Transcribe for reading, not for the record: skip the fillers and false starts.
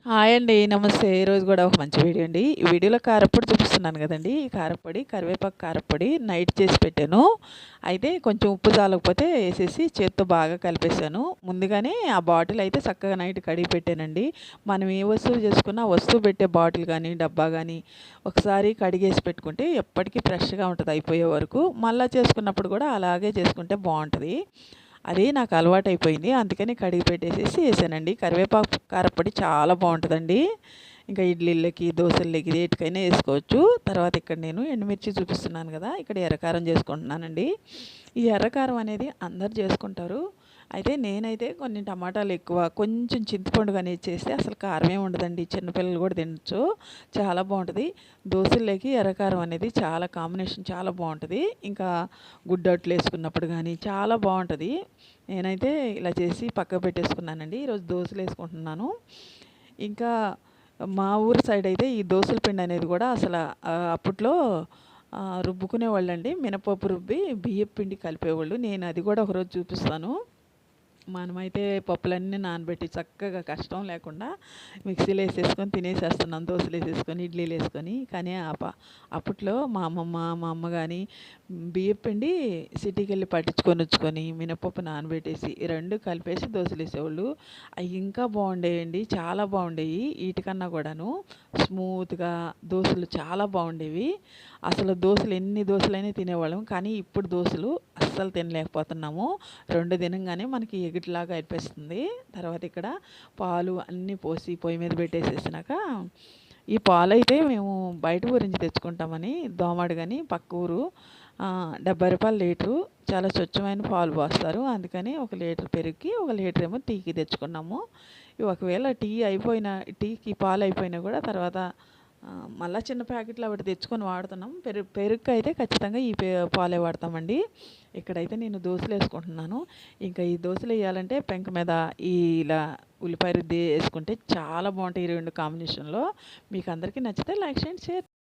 Hi అండి. నమస్తే. ఈరోజు గూడా ఒక మంచి వీడియో అండి. ఈ వీడియోలో కారప్పొడి చూపిస్తున్నాను గదండీ! ఈ కారప్పొడి, కరివేపాకు కారప్పొడి నైట్ చేసి పెట్టాను. అయితే కొంచెం ఉప్పు జాలకపోతే ఏసేసి చేత్తో బాగా కలిపేసాను. ముందుగానే ఆ బాటిల్ అయితే చక్కగా నైట్ కడిగి పెట్టానండి. మనం ఏ వస్తువు చేసుకున్నా ఆ వస్తువు పెట్టే బాటిల్ గానీ, డబ్బా గానీ ఒకసారి కడిగేసి పెట్టుకుంటే ఎప్పటికీ ఫ్రెష్‌గా ఉంటది అయిపోయే వరకు. మళ్ళా చేసుకున్నప్పుడు గూడా అలాగే చేసుకుంటే బావుంటది. అది నాకు అలవాటైపోయింది. అందుకని కడిగి పెట్టేసేసి ఏసానండి. కరివేపాకు కారప్పొడి చాలా బావుంటదండి. ఇంకా ఇడ్లీలకి, దోసల్లోకి వేటికైనా ఏసుకోవచ్చు. తర్వాత ఇక్కడ నేను ఎండుమిర్చి చూపిస్తున్నాను గదా! ఇక్కడ ఎర్రకారం చేసుకుంటున్నానండి. ఈ ఎర్రకారం అనేది అందరూ చేసుకుంటారు. అయితే నేనైతే కొన్ని టమాటాలు ఎక్కువ, కొంచెం చింతపండు గాని చేస్తే అసలు కారమే ఉండదండి. చిన్నపిల్లలు గూడా తినొచ్చు. చాలా బావుంటది. దోసల్లోకి ఎర్రకారం అనేది చాలా కాంబినేషన్ చాలా బావుంటది. ఇంకా గుడ్డట్లు ఏసుకున్నప్పుడు గానీ చాలా బావుంటది. నేనైతే ఇలా చేసి పక్కకు పెట్టేసుకున్నానండి. ఈరోజు దోసలేసుకుంటున్నాను. ఇంకా మా ఊరు సైడ్ అయితే ఈ దోసల పిండి అనేది గూడా అసల అప్పట్లో రుబ్బుకునేవాళ్ళండి. మినపప్పు రుబ్బి బియ్యపు పిండి కలిపేవాళ్ళు. నేను అది గూడా ఒకరోజు చూపిస్తాను. మనమైతే పప్పులన్నీ నానబెట్టి చక్కగా కష్టం లేకుండా మిక్సీలో వేసేసుకొని తినేసేస్తున్నాం. దోసలు వేసేసుకొని, ఇడ్లీలు వేసుకొని. కానీ అప్పట్లో మా అమ్మమ్మ, మా అమ్మ కానీ బియ్యపు పిండి సిటీకి వెళ్ళి పట్టించుకొని వచ్చుకొని మినపప్పు నానబెట్టేసి ఈ రెండు కలిపేసి దోశలు వేసేవాళ్ళు. అవి ఇంకా బాగుండేయండి. చాలా బాగుండేవి. వీటికన్నా కూడాను స్మూత్గా దోశలు చాలా బాగుండేవి. అసలు దోశలు ఎన్ని దోశలైనా తినేవాళ్ళం. కానీ ఇప్పుడు దోశలు అస్సలు తినలేకపోతున్నాము. 2 తినంగానే మనకి ఎగిటిలాగా అయిపోతుంది. తర్వాత ఇక్కడ పాలు అన్నీ పోసి పొయ్యి మీద పెట్టేసేసినాక ఈ పాలైతే మేము బయట ఊరు నుంచి తెచ్చుకుంటామని దోమడు గాని పక్క ఊరు 70 రూపాయలు లీటరు. చాలా స్వచ్ఛమైన పాలు పోస్తారు. అందుకని 1 లీటర్ పెరుగుకి 1 లీటర్ ఏమో టీకి తెచ్చుకున్నాము. ఒకవేళ టీకి పాలు అయిపోయినా కూడా తర్వాత మళ్ళా చిన్న ప్యాకెట్లు ఒకటి తెచ్చుకొని వాడుతున్నాం. పెరుగుకి అయితే ఖచ్చితంగా ఈ పాలే వాడతామండి. ఇక్కడైతే నేను దోశలు వేసుకుంటున్నాను. ఇంకా ఈ దోశలు వేయాలంటే పెంక మీద ఇలా ఉల్లిపాయ రుద్ది వేసుకుంటే చాలా బాగుంటాయి ఈ రెండు కాంబినేషన్లో. మీకు అందరికీ నచ్చితే లైక్ చేయండి, షేర్